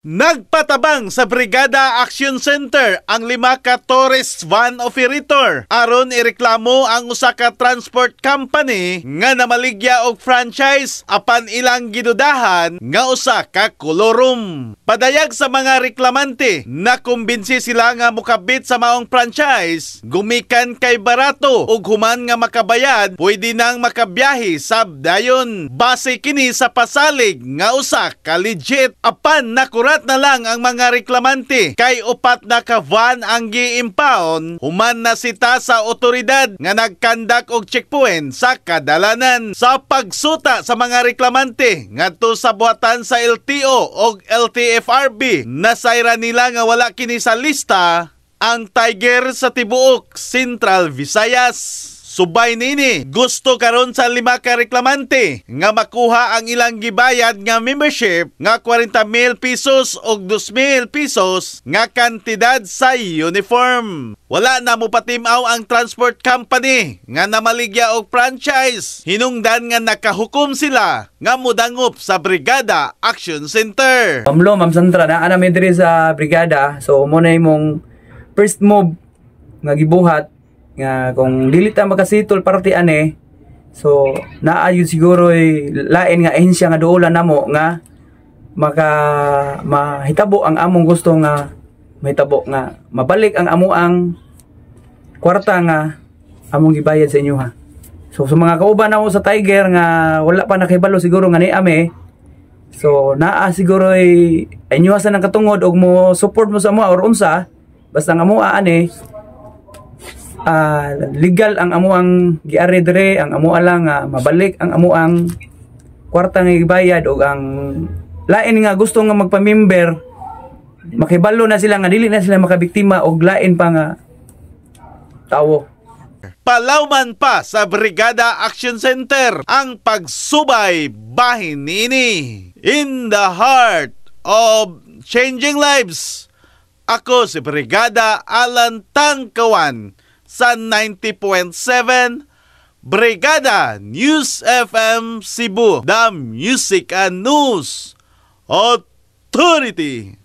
Nagpatabang sa Brigada Action Center ang 5 ka tourist van operator aron ireklamo ang usa ka transport company nga namaligya og franchise apan ilang gidudahan nga usa ka kolorum. Padayag sa mga reklamante na kumbinsi sila nga mukabit sa maong franchise, gumikan kay barato ug human nga makabayad pwede nang makabiyahe sab dayon. Base kini sa pasalig nga usa ka legit apan nakurat na lang ang mga reklamante kay upat na ka van ang gi-impound human na sita sa otoridad nga nagkandak og checkpoint sa kadalanan. Sa pagsuta sa mga reklamante ngadto sa buhatan sa LTO og LTFRB, nasayra nila nga wala kini sa lista ang Tiger sa tibuok Central Visayas. Subay nini, gusto karon sa 5 ka reklamante nga makuha ang ilang gibayad nga membership nga 40,000 pesos o 2,000 pesos nga kantidad sa uniform. Wala na mo patimaw ang transport company nga namaligya og franchise. Hinungdan nga nakahukom sila nga mudangop sa Brigada Action Center. Ma'am Sandra, naa namin diri sa Brigada. So muna imong first move nga gibuhat nga kung dili ta makasitol party ane, so naayon siguro lain nga ahensya nga duolan namo nga mahitabo ang among gusto nga mahitabo nga mabalik ang amuang kwarta nga among gibayad sa inyo ha. So sa mga kauban namo sa Tiger nga wala pa nakahibalo siguro nga ni ame, so naa siguro inyo sa nang katungod og mo support mo sa amo or unsa basta nga mo ane legal ang amuang giari dire, ang amo lang mabalik ang amuang kwarta nga gibayad og ang lain nga gusto nga magpa-member makibalo na sila nga dili na sila makabiktima og lain pa nga tawo. Palawman pa sa Brigada Action Center ang pagsubay bahin nini in the heart of changing lives. Ako si Brigada Alan Tangkawan sa 90.7 Brigada News FM Cebu, the Music and News Authority.